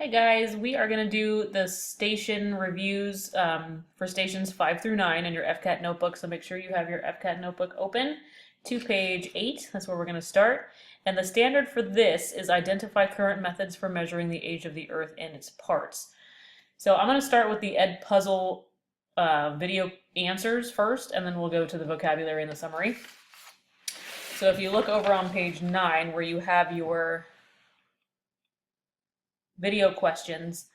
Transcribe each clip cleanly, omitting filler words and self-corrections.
Hey guys, we are going to do the station reviews for stations 5 through 9 in your FCAT notebook, so make sure you have your FCAT notebook open to page 8. That's where we're going to start. And the standard for this is identify current methods for measuring the age of the Earth and its parts. So I'm going to start with the Ed Puzzle video answers first, and then we'll go to the vocabulary and the summary. So if you look over on page 9 where you have your video questions,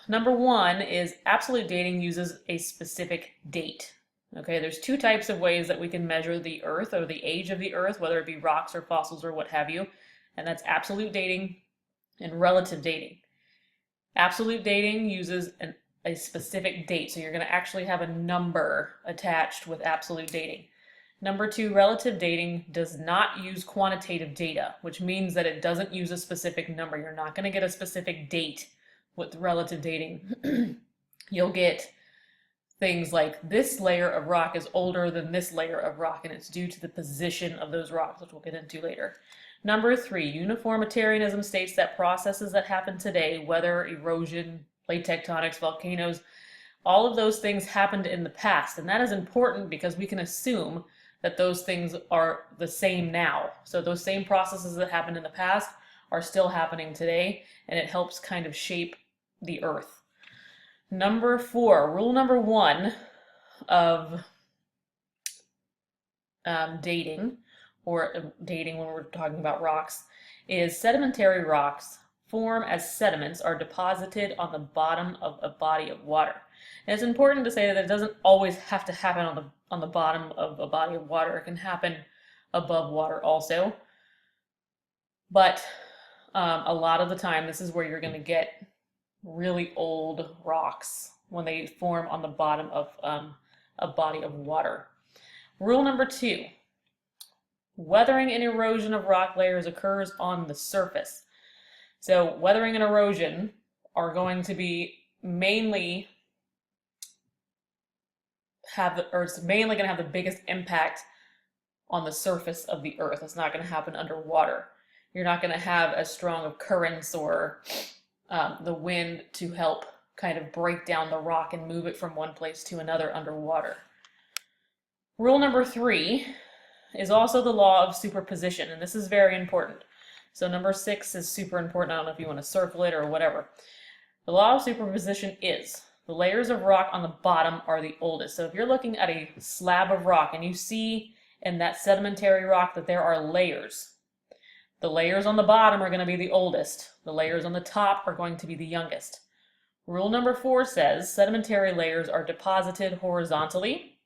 number 1 is absolute dating uses a specific date. Okay, there's two types of ways that we can measure the Earth or the age of the Earth, whether it be rocks or fossils or what have you, and that's absolute dating and relative dating. Absolute dating uses a specific date, so you're going to actually have a number attached with absolute dating. Number 2, relative dating does not use quantitative data, which means that it doesn't use a specific number. You're not going to get a specific date with relative dating. You'll get things like this layer of rock is older than this layer of rock, and it's due to the position of those rocks, which we'll get into later. Number 3, uniformitarianism states that processes that happen today, weather, erosion, plate tectonics, volcanoes, all of those things happened in the past, and that is important because we can assume that those things are the same now. So those same processes that happened in the past are still happening today, and it helps kind of shape the Earth. Number 4, rule number 1 of dating, or dating when we're talking about rocks, is sedimentary rocks form as sediments are deposited on the bottom of a body of water. And it's important to say that it doesn't always have to happen on the bottom of a body of water. It can happen above water also. But a lot of the time, this is where you're going to get really old rocks when they form on the bottom of a body of water. Rule number 2, weathering and erosion of rock layers occurs on the surface. So weathering and erosion are going to be mainly it's mainly going to have the biggest impact on the surface of the Earth. It's not going to happen underwater. You're not going to have as strong of currents or the wind to help kind of break down the rock and move it from one place to another underwater. Rule number 3 is also the law of superposition, and this is very important. So number 6 is super important. I don't know if you want to circle it or whatever. The law of superposition is the layers of rock on the bottom are the oldest. So if you're looking at a slab of rock and you see in that sedimentary rock that there are layers, the layers on the bottom are going to be the oldest. The layers on the top are going to be the youngest. Rule number 4 says sedimentary layers are deposited horizontally,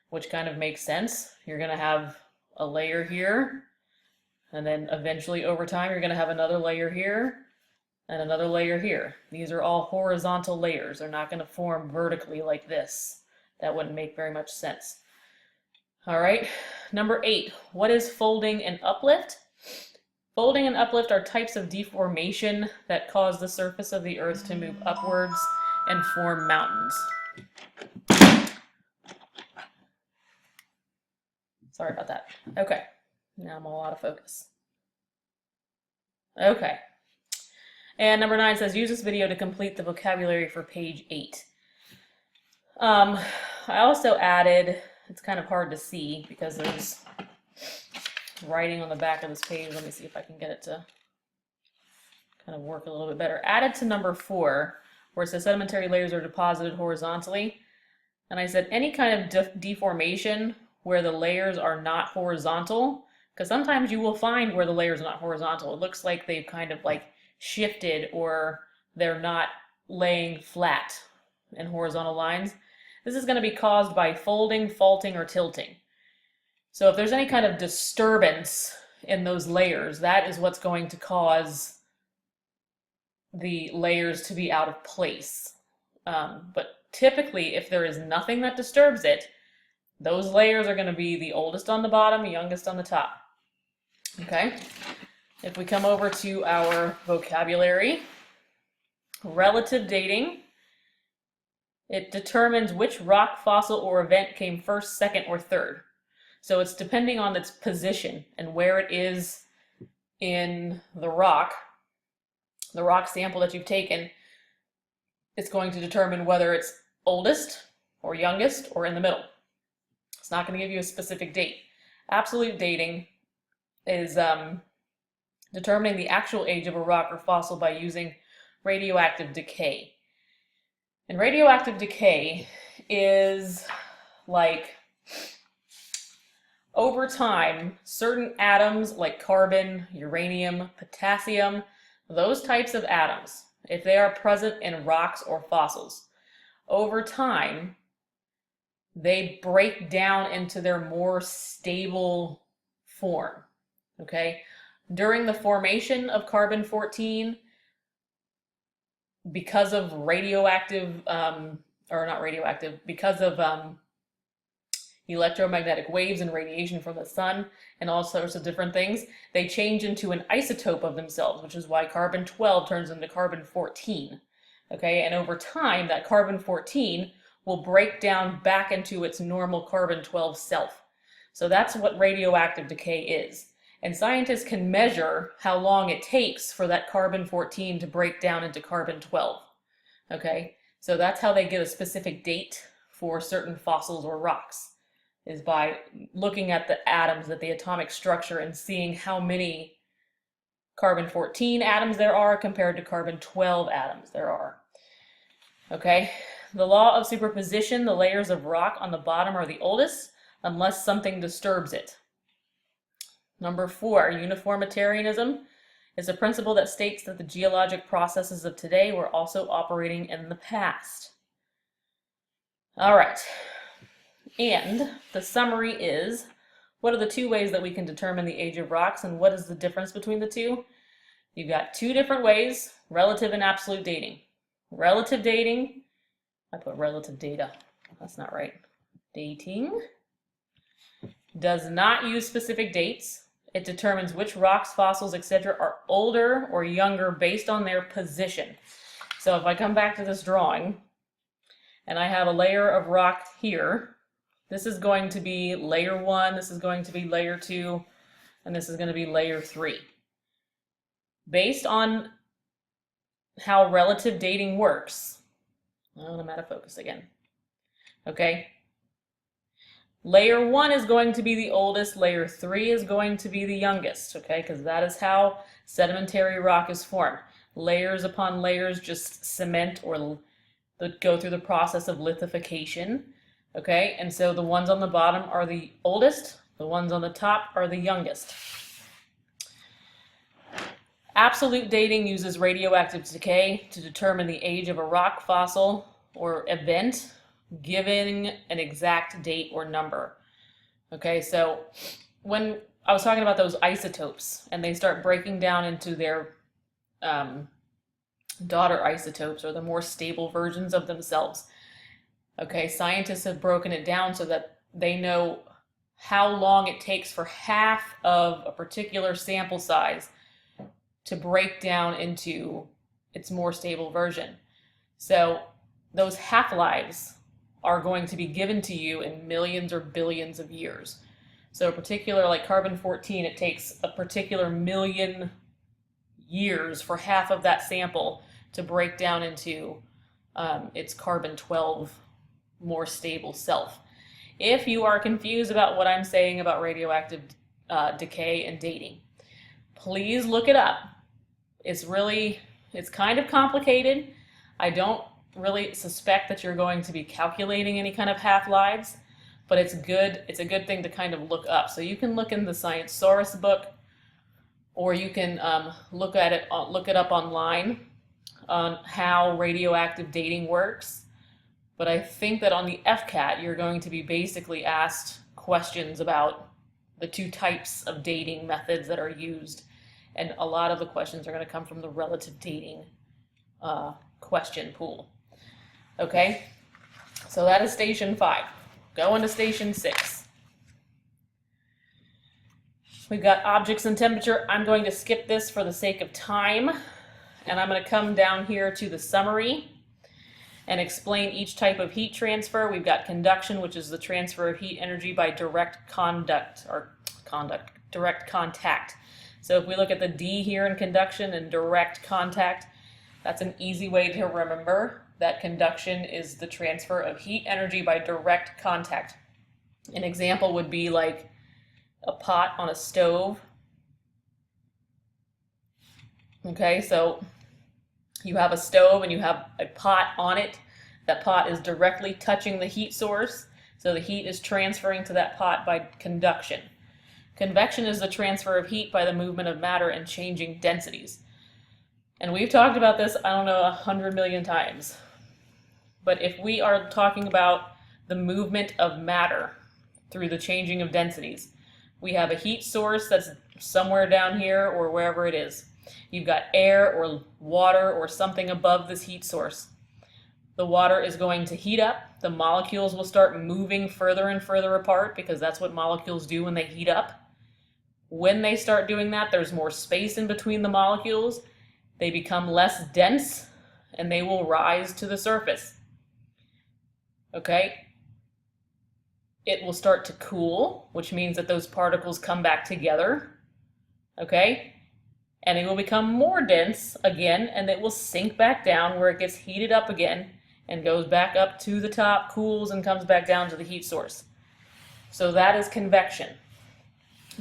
which kind of makes sense. You're going to have a layer here, and then eventually over time you're going to have another layer here and another layer here. These are all horizontal layers. They're not going to form vertically like this. That wouldn't make very much sense. All right, number 8, what is folding and uplift? Folding and uplift are types of deformation that cause the surface of the Earth to move upwards and form mountains. Sorry about that. Okay, now I'm all out of focus. Okay. And number 9 says, use this video to complete the vocabulary for page 8. I also added, it's kind of hard to see because there's writing on the back of this page. Let me see if I can get it to kind of work a little bit better. Added to number 4, where it says sedimentary layers are deposited horizontally. And I said any kind of deformation where the layers are not horizontal, because sometimes you will find where the layers are not horizontal. It looks like they've kind of like shifted or they're not laying flat in horizontal lines. This is going to be caused by folding, faulting, or tilting. So if there's any kind of disturbance in those layers, that is what's going to cause the layers to be out of place. But typically, if there is nothing that disturbs it, those layers are going to be the oldest on the bottom, youngest on the top. Okay? If we come over to our vocabulary, relative dating, it determines which rock, fossil, or event came first, second, or third. So it's depending on its position and where it is in the rock The rock sample that you've taken is going to determine whether it's oldest or youngest or in the middle. It's not going to give you a specific date. Absolute dating is determining the actual age of a rock or fossil by using radioactive decay. And radioactive decay is like, over time, certain atoms like carbon, uranium, potassium, those types of atoms, if they are present in rocks or fossils, over time, they break down into their more stable form, okay? During the formation of carbon-14, because of because of electromagnetic waves and radiation from the sun and all sorts of different things, they change into an isotope of themselves, which is why carbon-12 turns into carbon-14, okay? And over time, that carbon-14 will break down back into its normal carbon-12 self. So that's what radioactive decay is. And scientists can measure how long it takes for that carbon-14 to break down into carbon-12, okay? So that's how they get a specific date for certain fossils or rocks, is by looking at the atoms, at the atomic structure, and seeing how many carbon-14 atoms there are compared to carbon-12 atoms there are, okay? The law of superposition, the layers of rock on the bottom are the oldest, unless something disturbs it. Number 4, uniformitarianism is a principle that states that the geologic processes of today were also operating in the past. All right, and the summary is, what are the 2 ways that we can determine the age of rocks, and what is the difference between the 2? You've got 2 different ways, relative and absolute dating. Relative dating, I put relative data, that's not right. Dating does not use specific dates. It determines which rocks, fossils, etc. are older or younger based on their position. So if I come back to this drawing and I have a layer of rock here, this is going to be layer 1, this is going to be layer 2, and this is going to be layer 3. Based on how relative dating works, I'm out of focus again. Okay. Layer 1 is going to be the oldest, layer 3 is going to be the youngest, okay, because that is how sedimentary rock is formed. Layers upon layers just cement or go through the process of lithification, okay, and so the ones on the bottom are the oldest, the ones on the top are the youngest. Absolute dating uses radioactive decay to determine the age of a rock, fossil, or event, giving an exact date or number. Okay, so when I was talking about those isotopes and they start breaking down into their daughter isotopes, or the more stable versions of themselves, okay, scientists have broken it down so that they know how long it takes for half of a particular sample size to break down into its more stable version. So those half-lives are going to be given to you in millions or billions of years. So a particular, like carbon-14, it takes a particular million years for half of that sample to break down into its carbon-12 more stable self. If you are confused about what I'm saying about radioactive decay and dating, please look it up. It's kind of complicated. I don't really suspect that you're going to be calculating any kind of half-lives, but it's a good thing to kind of look up. So you can look in the Sciencesaurus book, or you can look it up online on how radioactive dating works. But I think that on the FCAT, you're going to be basically asked questions about the 2 types of dating methods that are used. And a lot of the questions are going to come from the relative dating question pool. Okay, so that is station 5. Go into station 6. We've got objects and temperature. I'm going to skip this for the sake of time, and I'm going to come down here to the summary and explain each type of heat transfer. We've got conduction, which is the transfer of heat energy by direct contact. So if we look at the D here in conduction and direct contact, that's an easy way to remember that conduction is the transfer of heat energy by direct contact. An example would be like a pot on a stove. Okay, so you have a stove and you have a pot on it. That pot is directly touching the heat source, so the heat is transferring to that pot by conduction. Convection is the transfer of heat by the movement of matter and changing densities. And we've talked about this, I don't know, 100 million times. But if we are talking about the movement of matter through the changing of densities, we have a heat source that's somewhere down here or wherever it is. You've got air or water or something above this heat source. The water is going to heat up. The molecules will start moving further and further apart because that's what molecules do when they heat up. When they start doing that, there's more space in between the molecules. They become less dense and they will rise to the surface. Okay? It will start to cool, which means that those particles come back together. Okay? And it will become more dense again, and it will sink back down where it gets heated up again and goes back up to the top, cools, and comes back down to the heat source. So that is convection.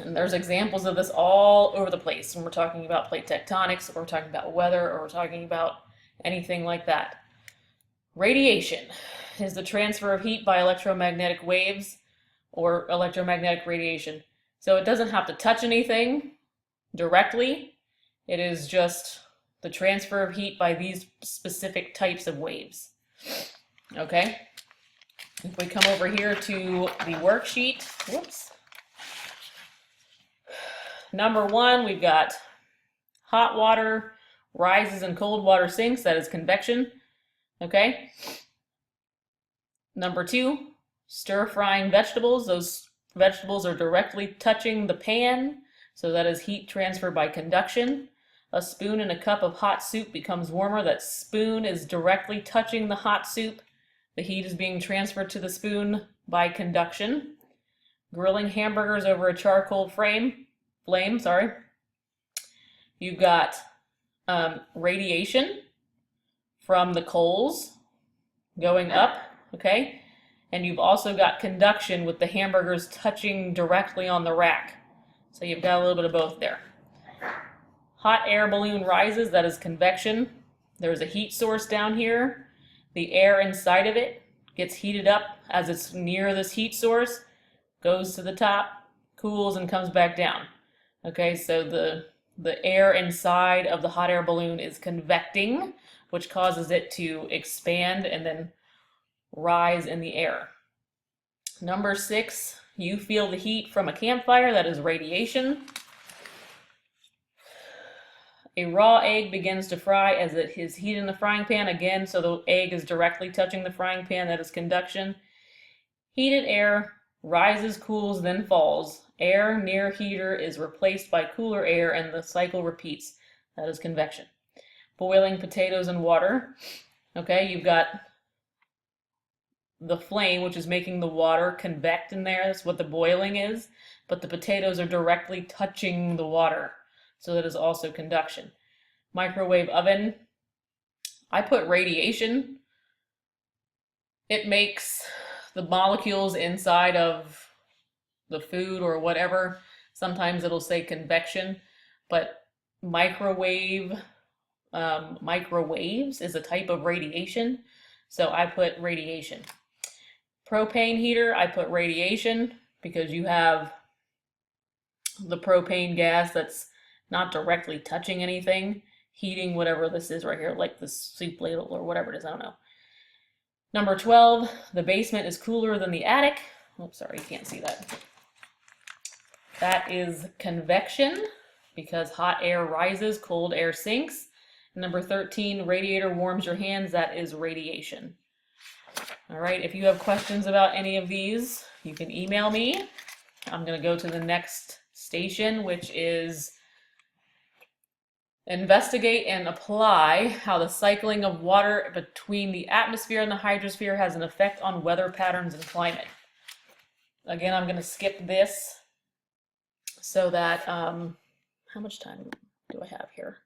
And there's examples of this all over the place when we're talking about plate tectonics, or we're talking about weather, or we're talking about anything like that. Radiation is the transfer of heat by electromagnetic waves or electromagnetic radiation. So it doesn't have to touch anything directly. It is just the transfer of heat by these specific types of waves. Okay? If we come over here to the worksheet, whoops. Number 1, we've got hot water rises and cold water sinks. That is convection. Okay? Number 2, stir frying vegetables. Those vegetables are directly touching the pan, so that is heat transfer by conduction. A spoon in a cup of hot soup becomes warmer. That spoon is directly touching the hot soup. The heat is being transferred to the spoon by conduction. Grilling hamburgers over a charcoal flame. You've got radiation from the coals going up, okay? And you've also got conduction with the hamburgers touching directly on the rack. So you've got a little bit of both there. Hot air balloon rises, that is convection. There's a heat source down here. The air inside of it gets heated up as it's near this heat source, goes to the top, cools, and comes back down. Okay, so the air inside of the hot air balloon is convecting, which causes it to expand and then rise in the air. Number 6, you feel the heat from a campfire, that is radiation. A raw egg begins to fry as it is heated in the frying pan again, so the egg is directly touching the frying pan, that is conduction. Heated air rises, cools, then falls. Air near heater is replaced by cooler air and the cycle repeats. That is convection. Boiling potatoes and water. Okay, you've got the flame, which is making the water convect in there. That's what the boiling is. But the potatoes are directly touching the water. So that is also conduction. Microwave oven. I put radiation. It makes the molecules inside of the food or whatever. Sometimes it'll say convection, but microwaves is a type of radiation. So I put radiation. Propane heater, I put radiation because you have the propane gas that's not directly touching anything, heating whatever this is right here, like the soup ladle or whatever it is, I don't know. Number 12, the basement is cooler than the attic. Oh, sorry, you can't see that. That is convection because hot air rises, cold air sinks. Number 13, radiator warms your hands. That is radiation. All right, if you have questions about any of these, you can email me. I'm going to go to the next station, which is investigate and apply how the cycling of water between the atmosphere and the hydrosphere has an effect on weather patterns and climate. Again, I'm going to skip this so that how much time do I have here?